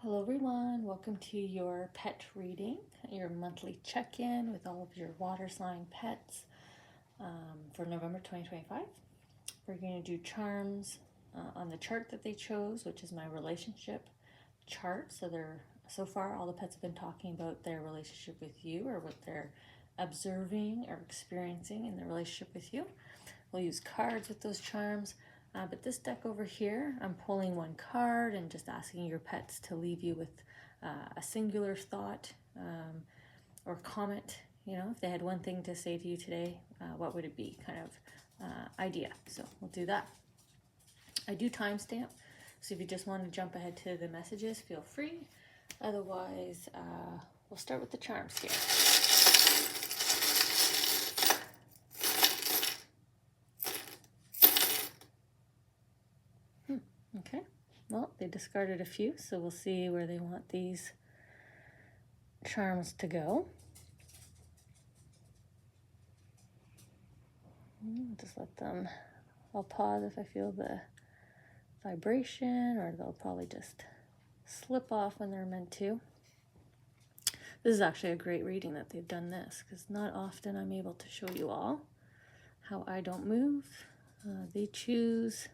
Hello everyone, welcome to your pet reading, your monthly check-in with all of your water sign pets for November 2025. We're going to do charms on the chart that they chose, which is my relationship chart. So far all the pets have been talking about their relationship with you, or what they're observing or experiencing in their relationship with you. We'll use cards with those charms. But this deck over here, I'm pulling one card and just asking your pets to leave you with a singular thought or comment. You know, if they had one thing to say to you today, what would it be? Kind of idea. So we'll do that. I do timestamp, so if you just want to jump ahead to the messages, feel free. Otherwise, we'll start with the charms here. Okay, well, they discarded a few, so we'll see where they want these charms to go. Just let them, I'll pause if I feel the vibration, or they'll probably just slip off when they're meant to. This is actually a great reading that they've done this, because not often I'm able to show you all how I don't move. They choose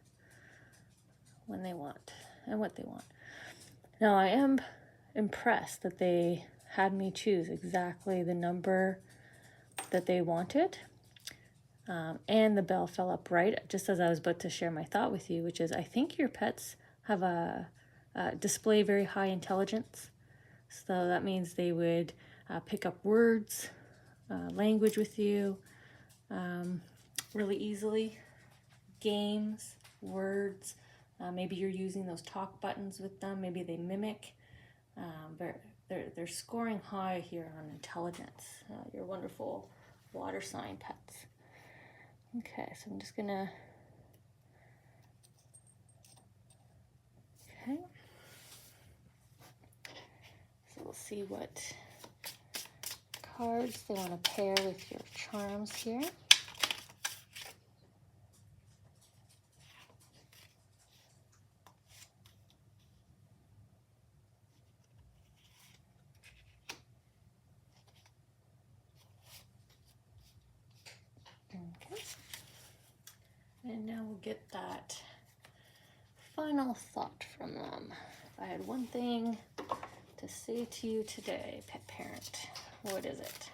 when they want and what they want. Now, I am impressed that they had me choose exactly the number that they wanted, and the bell fell up right just as I was about to share my thought with you, which is I think your pets have display very high intelligence. So that means they would pick up words, language with you really easily, games, words. Maybe you're using those talk buttons with them. Maybe they mimic. But they're scoring high here on intelligence. Your wonderful water sign pets. Okay, so I'm just gonna. Okay. So we'll see what cards they want to pair with your charms here. Okay. And now we'll get that final thought from them. If I had one thing to say to you today, pet parent, what is it?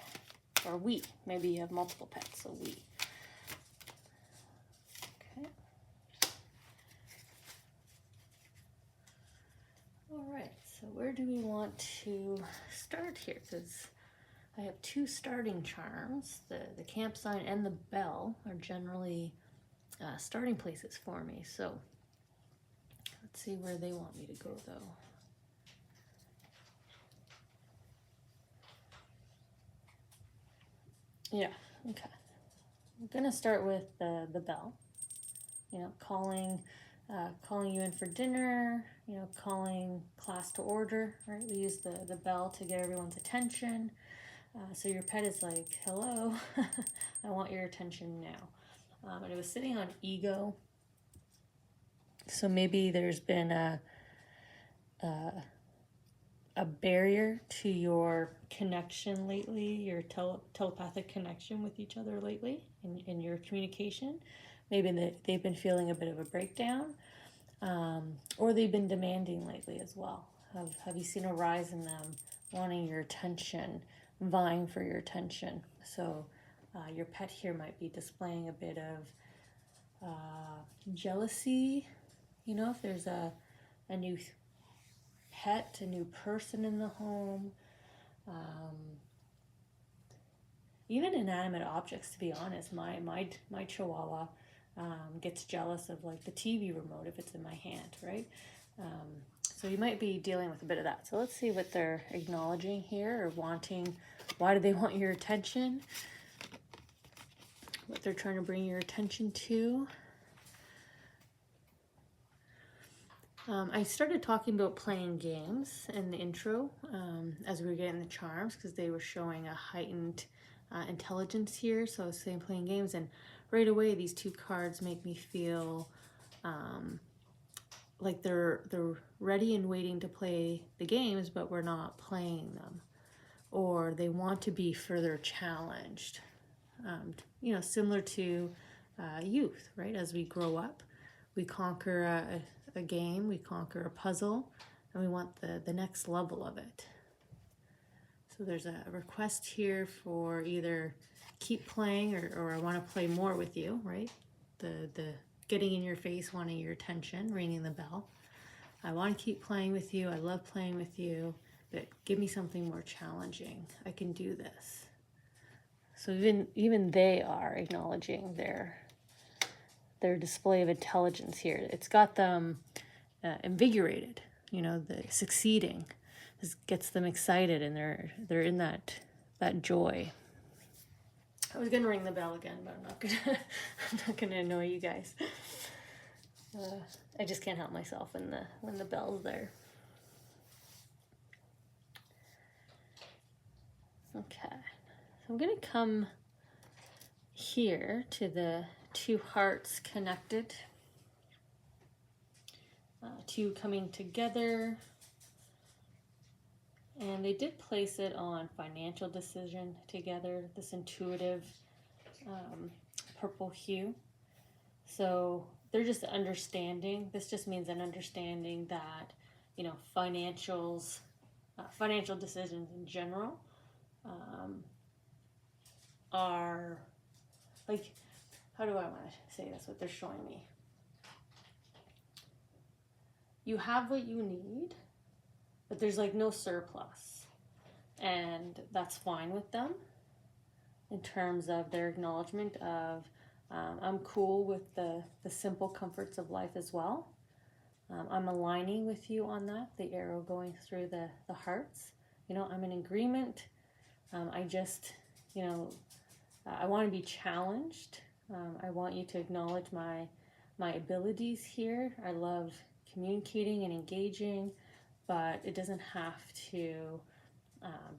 Or we. Maybe you have multiple pets, so we. Okay. All right, so where do we want to start here? Because I have two starting charms. The camp sign and the bell are generally starting places for me. So let's see where they want me to go, though. Yeah, okay. I'm gonna start with the bell. You know, calling you in for dinner. You know, calling class to order. Right? We use the bell to get everyone's attention. So your pet is like, hello, I want your attention now. And it was sitting on ego. So maybe there's been a barrier to your connection lately, your telepathic connection with each other lately in your communication. Maybe they've been feeling a bit of a breakdown, or they've been demanding lately as well. Have you seen a rise in them wanting your attention, vying for your attention? So your pet here might be displaying a bit of jealousy. You know, if there's a new pet, a new person in the home, even inanimate objects, to be honest. My chihuahua gets jealous of like the TV remote if it's in my hand, right? So you might be dealing with a bit of that. So let's see what they're acknowledging here, or wanting. Why do they want your attention? What they're trying to bring your attention to. I started talking about playing games in the intro as we were getting the charms, because they were showing a heightened intelligence here. So I was saying playing games, and right away these two cards make me feel like they're ready and waiting to play the games, but we're not playing them, or they want to be further challenged. Similar to youth, right? As we grow up, we conquer a game, we conquer a puzzle, and we want the next level of it. So there's a request here for either keep playing or I want to play more with you, right? The getting in your face, wanting your attention, ringing the bell. I want to keep playing with you. I love playing with you, but give me something more challenging. I can do this. So even they are acknowledging their display of intelligence here. It's got them invigorated. The succeeding. This gets them excited, and they're in that joy. I was gonna ring the bell again, but I'm not gonna annoy you guys. I just can't help myself when the bell's there. Okay, so I'm gonna come here to the two hearts connected, two coming together, and they did place it on financial decision together, this intuitive purple hue. So they're just understanding. This just means an understanding that, financial decisions in general are like, how do I want to say this? What they're showing me. You have what you need, but there's like no surplus, and that's fine with them in terms of their acknowledgement of I'm cool with the simple comforts of life as well. I'm aligning with you on that, the arrow going through the hearts. I'm in agreement. I just, I want to be challenged. I want you to acknowledge my abilities here. I love communicating and engaging, but it doesn't have to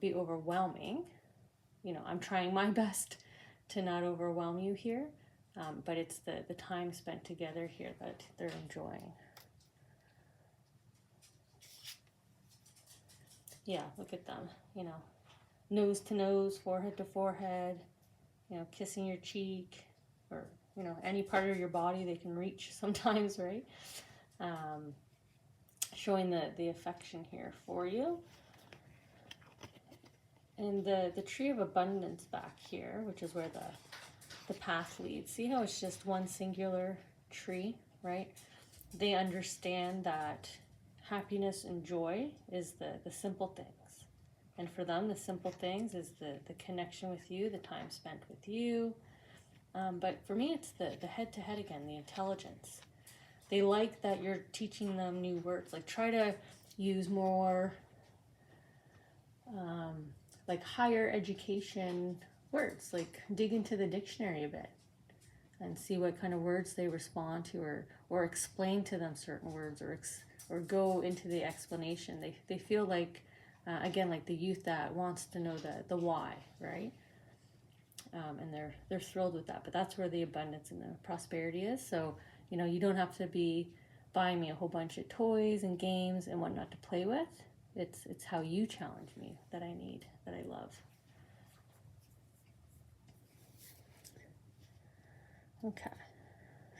be overwhelming. I'm trying my best to not overwhelm you here, but it's the time spent together here that they're enjoying. Yeah, look at them, nose to nose, forehead to forehead, kissing your cheek, or, any part of your body they can reach sometimes, right? Showing the affection here for you. And the tree of abundance back here, which is where the path leads. See how it's just one singular tree, right? They understand that happiness and joy is the simple things. And for them, the simple things is the connection with you, the time spent with you. But for me, it's the head-to-head again, the intelligence. They like that you're teaching them new words. Like, try to use more like higher education words. Like, dig into the dictionary a bit and see what kind of words they respond to, or explain to them certain words, or go into the explanation. They feel like, again, like the youth that wants to know the why, right? And they're thrilled with that. But that's where the abundance and the prosperity is. So, you don't have to be buying me a whole bunch of toys and games and whatnot to play with. It's how you challenge me that I need, that I love. Okay,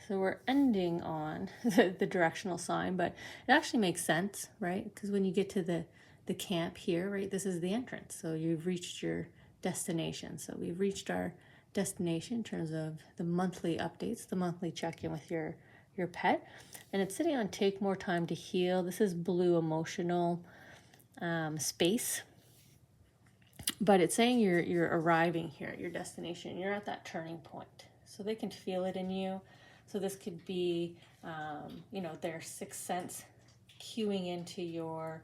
so we're ending on the directional sign, but it actually makes sense, right? Because when you get to the camp here, right, this is the entrance. So you've reached your destination. So we've reached our destination in terms of the monthly updates, the monthly check-in with your pet. And it's sitting on take more time to heal. This is blue emotional space. But it's saying you're arriving here at your destination. You're at that turning point. So they can feel it in you. So this could be, their sixth sense cueing into your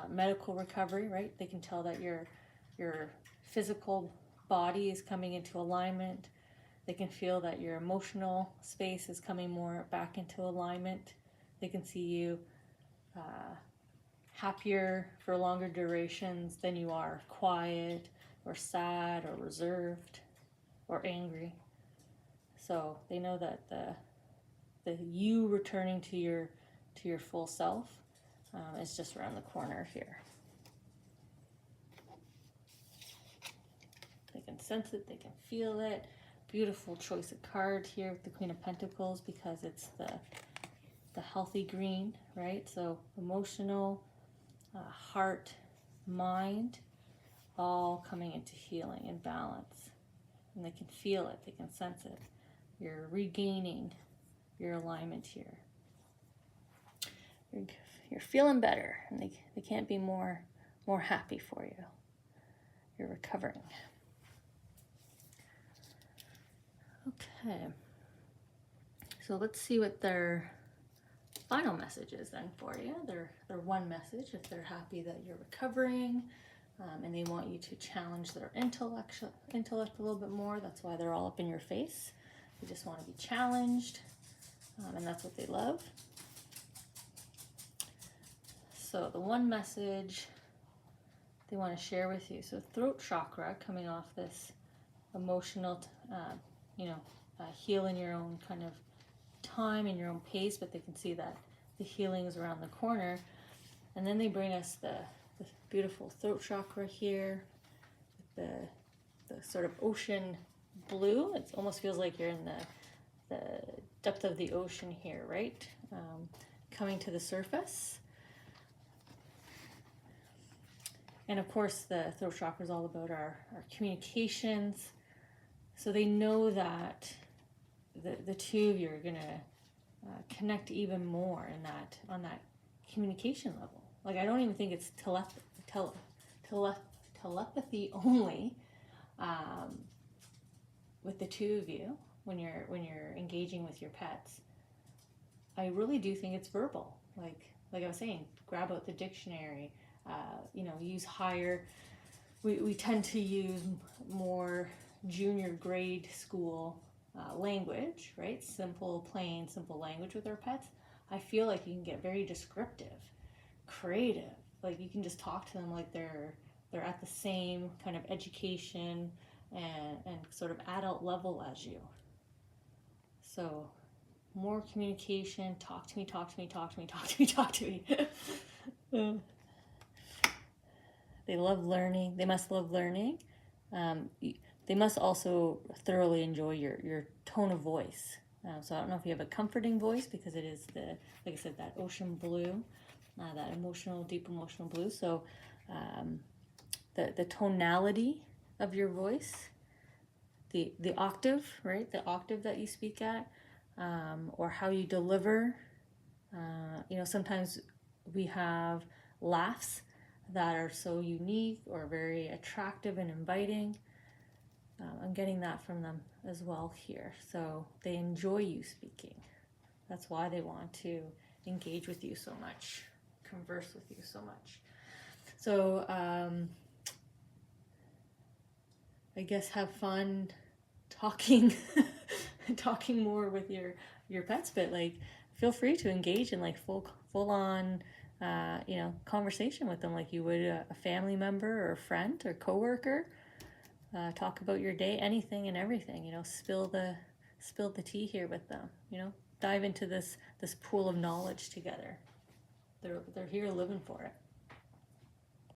medical recovery, right? They can tell that your physical body is coming into alignment. They can feel that your emotional space is coming more back into alignment. They can see you happier for longer durations than you are quiet or sad or reserved or angry. So they know that the you returning to to your full self is just around the corner here. They can sense it, they can feel it. Beautiful choice of card here with the Queen of Pentacles, because it's the healthy green, right? So emotional, heart, mind, all coming into healing and balance. And they can feel it, they can sense it. You're regaining your alignment here. You're feeling better, and they can't be more happy for you. You're recovering. Okay. So let's see what their final message is then for you. Their one message, if they're happy that you're recovering, and they want you to challenge their intellect a little bit more. That's why they're all up in your face. They just want to be challenged, and that's what they love. So the one message they want to share with you. So throat chakra, coming off this emotional, heal in your own kind of time, in your own pace, but they can see that the healing is around the corner. And then they bring us the beautiful throat chakra here, with the sort of ocean blue. It almost feels like you're in the depth of the ocean here, right? Coming to the surface. And of course, the throat chakra is all about our communications. So they know that the two of you are gonna connect even more on that communication level. Like, I don't even think it's telepathy only with the two of you when you're engaging with your pets. I really do think it's verbal. Like I was saying, grab out the dictionary. Use higher. We tend to use more junior grade school language, right? Simple language with our pets. I feel like you can get very descriptive, creative. Like, you can just talk to them like they're at the same kind of education and sort of adult level as you. So more communication. Talk to me. They love learning. They must love learning. They must also thoroughly enjoy your tone of voice. So I don't know if you have a comforting voice, because it is like I said, that ocean blue, that deep emotional blue. So the tonality of your voice, the octave, right? The octave that you speak at, or how you deliver. Sometimes we have laughs that are so unique or very attractive and inviting. I'm getting that from them as well here. So they enjoy you speaking. That's why they want to engage with you so much, converse with you so much. So I guess have fun talking more with your pets, but feel free to engage in full on conversation with them, like you would a family member or a friend or coworker. Talk about your day, anything and everything. Spill the tea here with them. Dive into this pool of knowledge together. They're here living for it.